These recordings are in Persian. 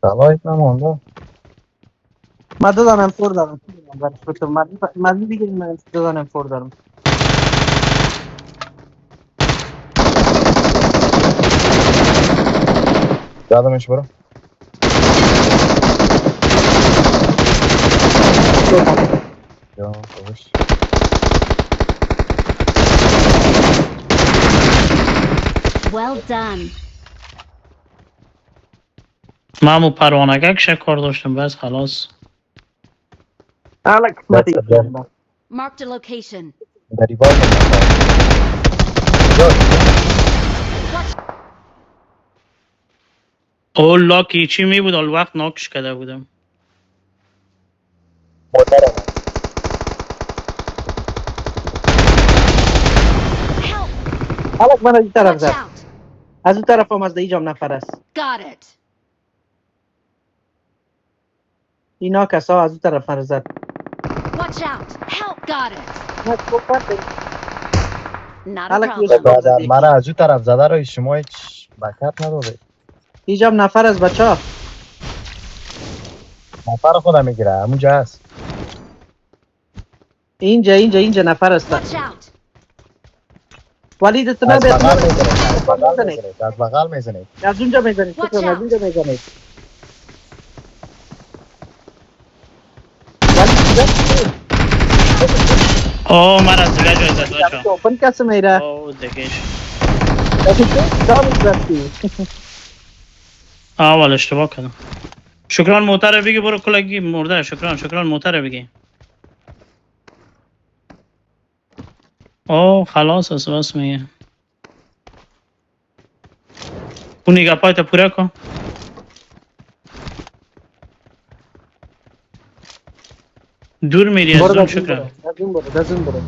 صلاحیت نمونده. من دو دانم فور دارم. مردی دیگه من دو دانم فور دارم. یادمش برو. یا خوش. Well done. من مو پروانگک شکار داشتم بس خلاص. الک مدی. Marked a location. در دیوار او لاکی چی می بود اول وقت ناکش کرده بودم. الک من از این طرف Watch زد. out. از اون طرف هم از اینجام نفر است. Got it. اینا کسا از اون طرف من زد. Watch out. Help. Got it. Not a الک problem. مرا از اون طرف زده رو شما هیچ بکت نداره. اینجام نفر از بچه ها. نفر خودم میگیره همونجا هست. اینجا نفر است. Watch out. ولید تو از نبید. بغل میزنید. از اونجا میزنید. Watch از out. اونجا میزنید. او من از دیگه جای زد بچه. اوپن کسی میره. او دیگهش. اول اشتباه کردم. شکران موتر بگی برو کلگی مرده. شکران موتر بگی. او خلاص است بس میگه. اون نگاه پایت پوره کن. دور میری از اون شکران. برو.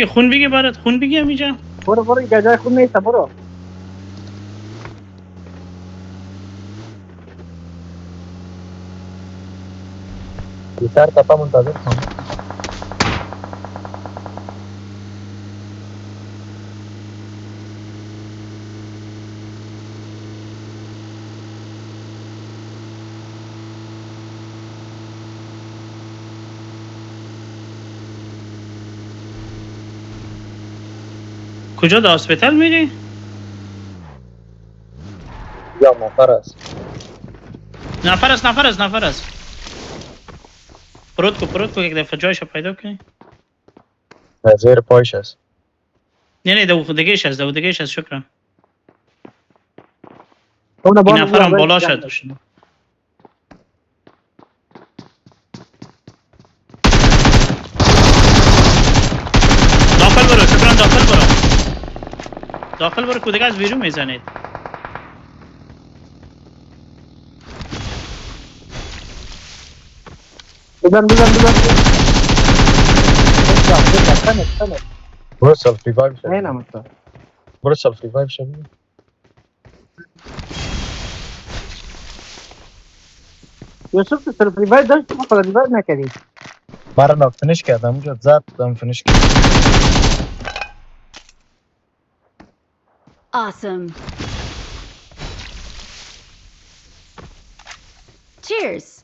خون بگی برات خون بگی همیجا. برو اینجا جای خون نیست برو. بیشتر تپا منتظر کن. کجا دا هاسپیتال میری؟ یا نفر است. نفر است. پروت کو یک دفعه جایشو پیدا کنی. زیر پایش است. نه دو دیگهش است شکران. اون این نفرم بالا شد. داخل برو شکران داخل برو کودک از بیرون میزنید. بزن برو سلف ریوایو شد. نه نمیشه. برو سلف ریوایو شد. یوسف تو سلف ریوایو داشت ما خود ریوایو نکردی. مرا ناک فینیش کردم اونجا زد دم فینیش کرد. Awesome. Cheers.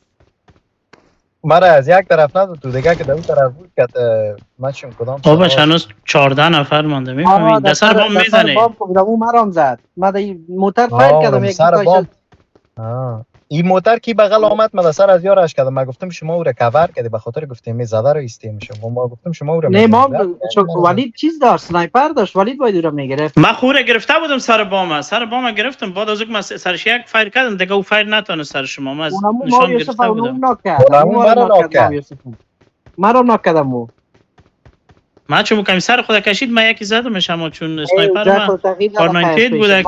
مرا از یک طرف نداد تو دیگه که در اون طرف بود که مچم کدام او باش هنوز 14 نفر مونده میفهمید در سر بام میزنه. بام کوبیدم اون مرام زد. من این موتر فایر کردم یک سر بام. این موتر کی بغل آمد من سر از یارش کردم. من گفتم شما او را کاور کردی به خاطر گفتیم می زده رو استیم شما. ما گفتم شما او را نه ما ولید چیز داشت سنایپر داشت ولید باید او را میگرفت. من خوره گرفته بودم سر بام گرفتم بعد از اینکه سرش یک فایر کردم دیگه او فایر نتونست سر شما. من نشان گرفته بودم. مرا ناک کردم. من چون کمی سر خود کشید من یکی زدمش اما چون اسنایپر من کار 98 بوده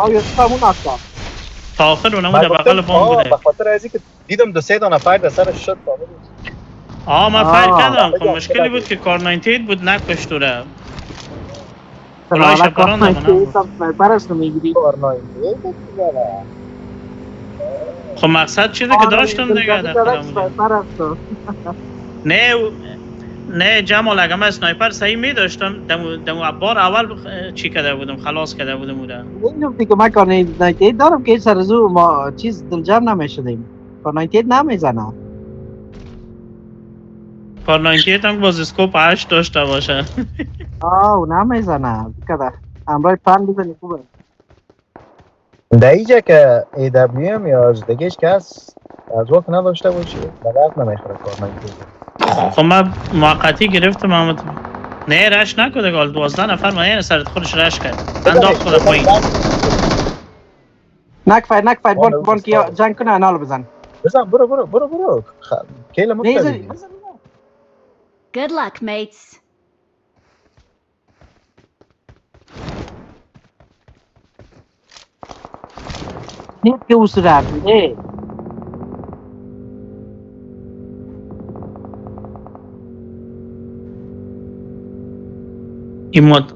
تا آخر اونم در بغل بام بوده. به خاطر ازی که دیدم دو سه تا نفر در سرش شد من فایر کردم. خب مشکلی بود که کار 98 بود نکشت را. رایش پراندم. سنایپر است میگیری. کار 98 خب مقصد چیزی که داشتم دیگه در خودم بودم. نه جمال اگه من اسنایپر صحیح می داشتم دمو بار اول چی کرده بودم خلاص کرده بودم بوده. نمیدونم که من کار 98 دارم که سر زو ما چیز دل جمع نمیشدیم. کار 98 نمیزنه. کار 98 هم باز اسکوپ 8 داشته باشه. نمیزنه. کده امرای پن بزنی خوبه. در اینجا که AWM یا از دیگهش که از وقت نداشته باشی بقیت نمیخوره کار 98. خب من موقتی گرفتم محمد. نه رش نکده گال 12 نفر ما سرت خودش رش کرد. انداخت خود پایین. نک فاید بون که جنگ کنه انالو بزن. بزن برو کیل مستدی. Good luck, mates. نیت که اوست رفته. این مد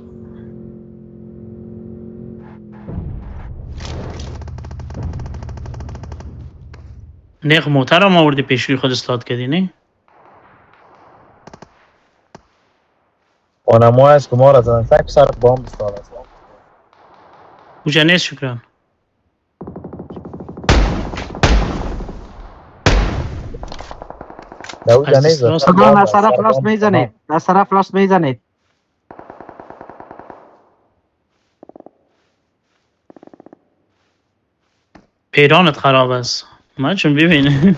نیخ موتر هم آوردی پیش روی خود استاد کردی نه؟ آنمو هست که ما را زدن سک سر بام استاد است. اوجا نیست شکران. در اوجا نیست. از طرف راست میزنید. از طرف راست میزنید. پیرانت خراب است. من چون ببینه.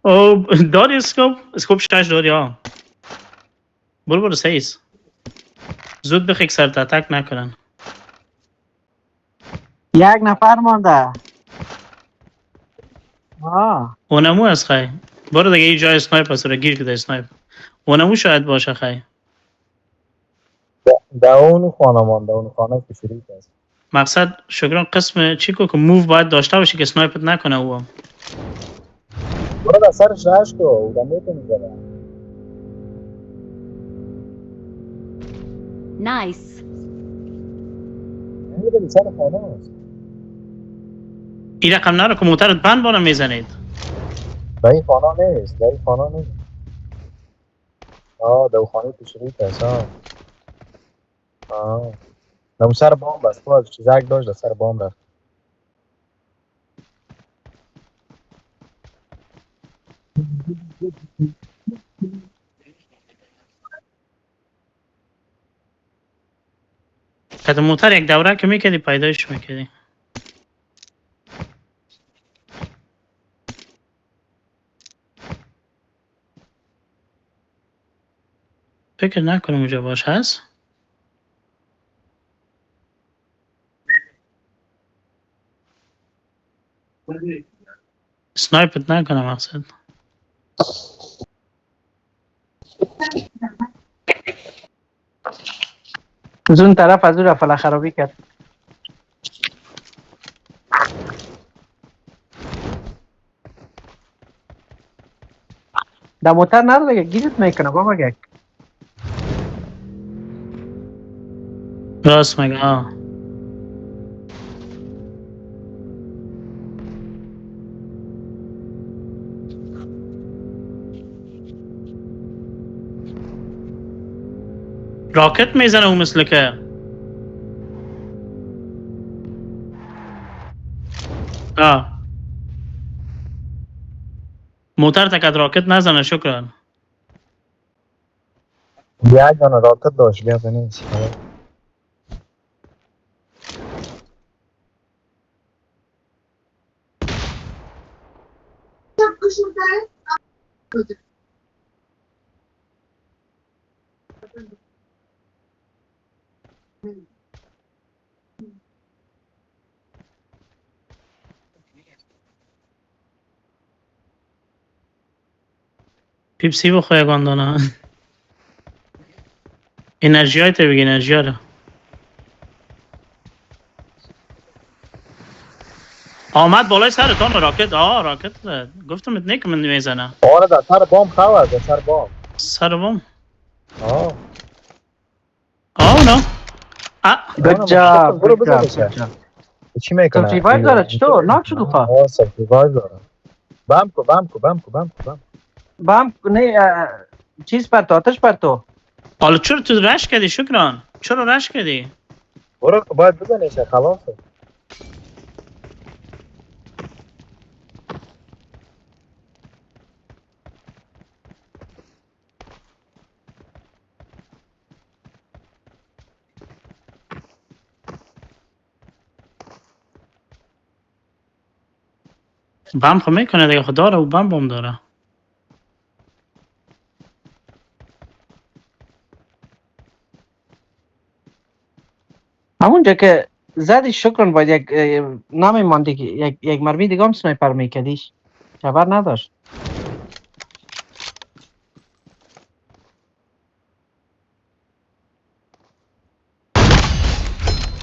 او داری اسکوپ 6 داری ها. برو سیز. زود بخیک سر تاتک نکنن. یک نفر مانده. اونمو از خواهی. برو دیگه ای جای اسنایپ هست رو گیر کده اسنایپ. اونمو شاید باشه خواهی. در اونو خانه که شریک است. مقصد شکران قسم چی که موو باید داشته باشی که اسنایپت نکنه او هم. برو در سرش رشت کن او در میتونی زنه. Nice. نمیده سر خانه هست. این رقم نرو که موترت بند بانم میزنید. در این خانه نیست. در او خانه که شریک است. نمو سر بام بست باز چیزک داشت در سر بام رفت. که موتر یک دوره که میکردی پیدایش میکردی. فکر نکنم اونجا باش هست. سنایپت نکنم مقصد. از اون طرف از اون رفله خرابی کرد. در موتر نرو دیگه گیرت میکنه بابا گک. راست مگه راکت میزنه اون مثل که موتر تکت راکت نزنه شکران. یک دانه راکت داشت گفت نیست. پیپسی بخواه یکان دانه انرژی های تا بگی انرژی ها رو آمد بالای سرتان راکت. راکت گفتم ات نیک من میزنه. آره در سر بام خواه در سر بام. سر بام نه Good job. برو Good بزن job. بشه. Good job. چی میکنه؟ Self revive داره چطور؟ ناک شد خواه. سلف ریوایو داره. بم کو. بام نه چیز پر تو آتش پر تو. حالا چرا تو رش کردی شکران؟ چرا رش کردی؟ برو باید بزنیش خلاصه. بم خو میکنه دیگه خدا داره و بم داره. همونجا که زدی شکران باید یک نامی مانده که یک مرمی دیگه هم سنایپر میکدیش. خبر نداشت.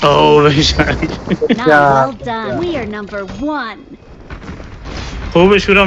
اوه بشاری. Now well done. We are number 1. خوبه شورا